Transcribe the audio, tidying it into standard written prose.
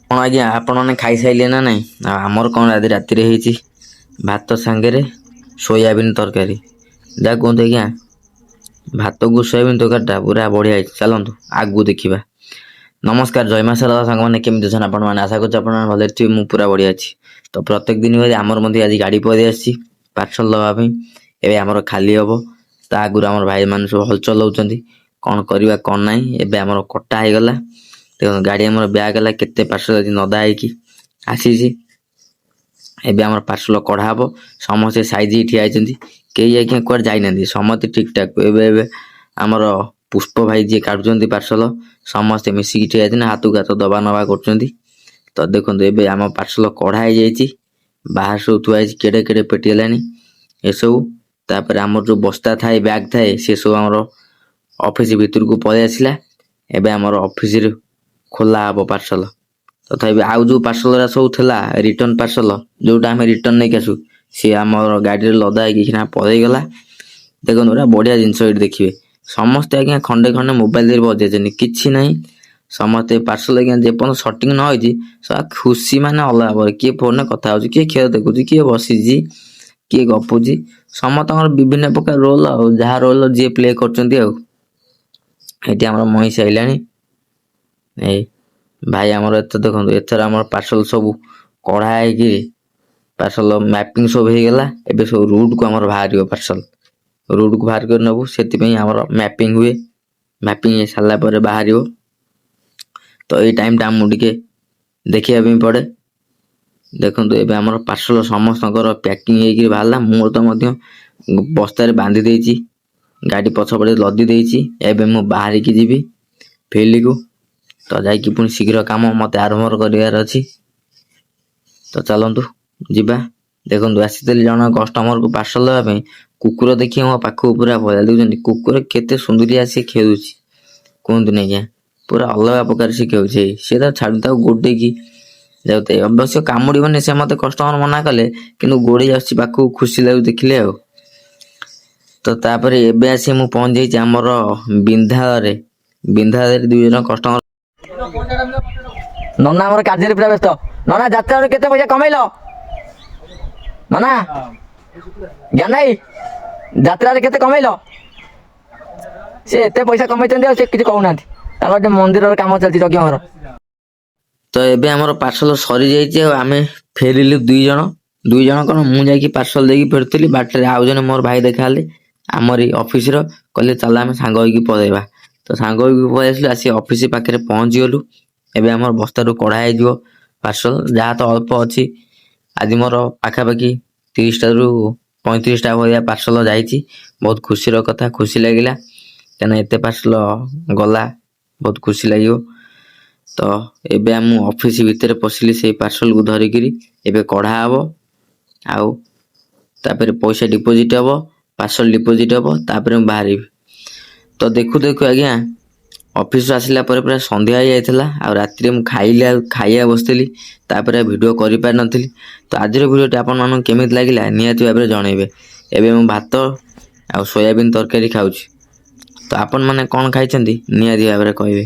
କ'ଣ ଆଜ୍ଞା ଆପଣମାନେ ଖାଇସାରିଲେ ନା ନାହିଁ? ଆଉ ଆମର କ'ଣ ଆଜି ରାତିରେ ହେଇଛି ଭାତ ସାଙ୍ଗରେ ସୋୟାବିନ୍ ତରକାରୀ। ଯାହା କୁହନ୍ତୁ ଆଜ୍ଞା, ଭାତକୁ ସୋୟାବିନ୍ ତରକାରୀଟା ପୁରା ବଢ଼ିଆ ହେଇଛି। ଚାଲନ୍ତୁ ଆଗକୁ ଦେଖିବା। ନମସ୍କାର, ଜୟ ମା ଶାରଦା ସାଙ୍ଗମାନେ, କେମିତି ଅଛନ୍ତି ଆପଣମାନେ? ଆଶା କରୁଛି ଆପଣମାନେ ଭଲ ଥିବେ। ମୁଁ ପୁରା ବଢ଼ିଆ ଅଛି। ତ ପ୍ରତ୍ୟେକ ଦିନ ଭଳି ଆମର ମଧ୍ୟ ଆଜି ଗାଡ଼ି ପଳେଇ ଆସିଛି ପାର୍ସଲ ଦେବା ପାଇଁ। ଏବେ ଆମର ଖାଲି ହେବ। ତା ଆଗରୁ ଆମର ଭାଇମାନେ ସବୁ ହଲଚଲ ହେଉଛନ୍ତି, କ'ଣ କରିବା କ'ଣ ନାହିଁ। ଏବେ ଆମର କଟା ହେଇଗଲା। ଦେଖନ୍ତୁ ଗାଡ଼ି ଆମର ବ୍ୟାଗ୍ ହେଲା, କେତେ ପାର୍ସଲ ଆଜି ନଦା ହେଇକି ଆସିଛି। ଏବେ ଆମର ପାର୍ସଲ କଢ଼ା ହେବ। ସମସ୍ତେ ସାଇଜ୍ ହେଇ ଠିଆ ହେଇଛନ୍ତି, କେହି ଆଜ୍ଞା କୁଆଡ଼େ ଯାଇନାହାନ୍ତି, ସମସ୍ତେ ଠିକ୍ଠାକ୍। ଏବେ ଆମର ପୁଷ୍ପ ଭାଇ ଯିଏ କାଟୁଛନ୍ତି ପାର୍ସଲ, ସମସ୍ତେ ମିଶିକି ଠିଆ ହେଇଛନ୍ତି, ହାତକୁ ହାତ ଦବା ନବା କରୁଛନ୍ତି। ତ ଦେଖନ୍ତୁ ଏବେ ଆମ ପାର୍ସଲ କଢ଼ା ହେଇଯାଇଛି, ବାହାର ସବୁ ଥୁଆ ହେଇଛି, କେଡ଼େ କେଡ଼େ ପେଟି ହେଲାଣି ଏସବୁ। ତାପରେ ଆମର ଯେଉଁ ବସ୍ତା ଥାଏ, ବ୍ୟାଗ୍ ଥାଏ, ସେସବୁ ଆମର ଅଫିସ୍ ଭିତରକୁ ପଳେଇ ଆସିଲା। ଏବେ ଆମର ଅଫିସରେ ଖୋଲା ହେବ ପାର୍ସଲ। ତଥାପି ଆଉ ଯେଉଁ ପାର୍ସଲଗୁଡ଼ା ସବୁ ଥିଲା ରିଟର୍ନ ପାର୍ସଲ, ଯେଉଁଟା ଆମେ ରିଟର୍ନ ନେଇକି ଆସୁ, ସିଏ ଆମର ଗାଡ଼ିରେ ଲଦା ହେଇକି ପଳେଇଗଲା। ଦେଖନ୍ତୁ ଏଇଟା ବଢ଼ିଆ ଜିନିଷ। ଏଇଠି ଦେଖିବେ ସମସ୍ତେ ଆଜ୍ଞା ଖଣ୍ଡେ ଖଣ୍ଡେ ମୋବାଇଲରେ ବଜେଇଛନ୍ତି, କିଛି ନାହିଁ। ସମସ୍ତେ ପାର୍ସଲ ଆଜ୍ଞା ଯେପର୍ଯ୍ୟନ୍ତ ସଟିଂ ନ ହେଇଛି ଖୁସି ମାନେ ଅଲଗା ପରେ। କିଏ ଫୋନରେ କଥା ହେଉଛି, କିଏ ଖେଳ ଦେଖୁଛି, କିଏ ବସିଛି, କିଏ ଗପୁଛି। ସମସ୍ତଙ୍କର ବିଭିନ୍ନ ପ୍ରକାର ରୋଲ, ଆଉ ଯାହା ରୋଲ ଯିଏ ପ୍ଲେ କରୁଛନ୍ତି। ଆଉ ଏଠି ଆମର ମହିଷା ଆଇଲାଣି। ଏଇ ଭାଇ ଆମର ଏଥର ଦେଖନ୍ତୁ, ଏଥର ଆମର ପାର୍ସଲ ସବୁ କଢ଼ା ହେଇକି ପାର୍ସଲ ମ୍ୟାପିଂ ସବୁ ହେଇଗଲା। ଏବେ ସବୁ ରୁଟ୍କୁ ଆମର ବାହାରିବ ପାର୍ସଲ, ରୁଟ୍କୁ ବାହାର କରି ନେବୁ। ସେଥିପାଇଁ ଆମର ମ୍ୟାପିଂ ହୁଏ, ମ୍ୟାପିଂ ହେଇସାରିଲା ପରେ ବାହାରିବ। ତ ଏଇ ଟାଇମ୍ଟା ଆମକୁ ଟିକେ ଦେଖିବା ପାଇଁ ପଡ଼େ। ଦେଖନ୍ତୁ ଏବେ ଆମର ପାର୍ସଲ ସମସ୍ତଙ୍କର ପ୍ୟାକିଂ ହେଇକି ବାହାରିଲା। ମୁଁ ତ ମଧ୍ୟ ବସ୍ତାରେ ବାନ୍ଧି ଦେଇଛି, ଗାଡ଼ି ପଛପଟେ ଲଦି ଦେଇଛି। ଏବେ ମୁଁ ବାହାରିକି ଯିବି ଫିଲ୍ଡକୁ। ତ ଯାଇକି ପୁଣି ଶୀଘ୍ର କାମ ମୋତେ ଆରମ୍ଭ କରିବାର ଅଛି। ତ ଚାଲନ୍ତୁ ଯିବା। ଦେଖନ୍ତୁ ଆସିଥିଲି ଜଣେ କଷ୍ଟମରକୁ ପାର୍ସଲ ଦେବା ପାଇଁ, କୁକୁର ଦେଖି ମୋ ପାଖକୁ ପୁରା ପଳେଇଲା। ଦେଖୁଛନ୍ତି କୁକୁର କେତେ ସୁନ୍ଦରିଆ ସେ ଖେଳୁଛି, କୁହନ୍ତୁନି ଆଜ୍ଞା, ପୁରା ଅଲଗା ପ୍ରକାର ସେ ଖେଳୁଛି। ସେ ତ ଛାଡ଼ୁ ତାକୁ ଗୋଡ଼େଇକି ଯାଉଥାଏ। ଅବଶ୍ୟ କାମୁଡ଼ିବନି, ସେ ମୋତେ କଷ୍ଟମର ମନା କଲେ, କିନ୍ତୁ ଗୋଡ଼େଇ ଆସୁଛି ପାଖକୁ, ଖୁସି ଲାଗୁଛି ଦେଖିଲେ। ଆଉ ତ ତାପରେ ଏବେ ଆସି ମୁଁ ପହଞ୍ଚି ଯାଇଛି ଆମର ବିନ୍ଧାଳରେ। ବିନ୍ଧାଳରେ 2 ଜଣ କଷ୍ଟମର। ନନା ଆମର କାର୍ଯ୍ୟରେ ପୁରା ବ୍ୟସ୍ତ। ନନା ଯାତ୍ରାରୁ କେତେ ପଇସା କମେଇଲ? ନନା ଜ୍ଞାନାଇ ଯାତ୍ରାରେ କେତେ କମେଇଲ? ସେ ଏତେ ପଇସା କମେଇଛନ୍ତି ଆଉ ସେ କିଛି କହୁନାହାନ୍ତି। ତାଙ୍କର ଗୋଟେ ମନ୍ଦିରର କାମ ଚାଲିଛି ଯଜ୍ଞଙ୍କର। ତ ଏବେ ଆମର ପାର୍ସଲ ସରିଯାଇଛି, ଆଉ ଆମେ ଫେରିଲୁ 2 ଜଣ। 2 ଜଣ କ'ଣ, ମୁଁ ଯାଇକି ପାର୍ସଲ ଦେଇକି ଫେରୁଥିଲି, ବାଟରେ ଆଉ ଜଣେ ମୋର ଭାଇ ଦେଖାହେଲେ ଆମରି ଅଫିସର। କହିଲେ ଚାଲ ଆମେ ସାଙ୍ଗ ହେଇକି ପଳେଇବା। ତ ସାଙ୍ଗ ହେଇକି ପଳେଇ ଆସିଲୁ। ଆସି ଅଫିସ ପାଖରେ ପହଞ୍ଚିଗଲୁ। ଏବେ ଆମର ବସ୍ତାରୁ କଢ଼ା ହେଇଯିବ ପାର୍ସଲ, ଯାହା ତ ଅଳ୍ପ ଅଛି। ଆଜି ମୋର ପାଖାପାଖି 30ଟାରୁ 35ଟା ଭଳିଆ ପାର୍ସଲ ଯାଇଛି। ବହୁତ ଖୁସିର କଥା, ଖୁସି ଲାଗିଲା, କାହିଁକିନା ଏତେ ପାର୍ସଲ ଗଲା, ବହୁତ ଖୁସି ଲାଗିବ। ତ ଏବେ ମୁଁ ଅଫିସ ଭିତରେ ପଶିଲି ସେଇ ପାର୍ସଲକୁ ଧରିକିରି। ଏବେ କଢ଼ା ହେବ, ଆଉ ତାପରେ ପଇସା ଡିପୋଜିଟ୍ ହେବ, ପାର୍ସଲ ଡିପୋଜିଟ୍ ହେବ, ତାପରେ ମୁଁ ବାହାରିବି। ତ ଦେଖୁ ଦେଖୁ ଆଜ୍ଞା ଅଫିସରୁ ଆସିଲା ପରେ ପୁରା ସନ୍ଧ୍ୟା ହେଇଯାଇଥିଲା। ଆଉ ରାତିରେ ମୁଁ ଖାଇବା ବସିଥିଲି, ତାପରେ ଭିଡ଼ିଓ କରିପାରିନଥିଲି। ତ ଆଜିର ଭିଡ଼ିଓଟି ଆପଣମାନଙ୍କୁ କେମିତି ଲାଗିଲା ନିହାତି ଭାବରେ ଜଣାଇବେ। ଏବେ ମୁଁ ଭାତ ଆଉ ସୋୟାବିନ୍ ତରକାରୀ ଖାଉଛି। ତ ଆପଣମାନେ କ'ଣ ଖାଇଛନ୍ତି ନିହାତି ଭାବରେ କହିବେ।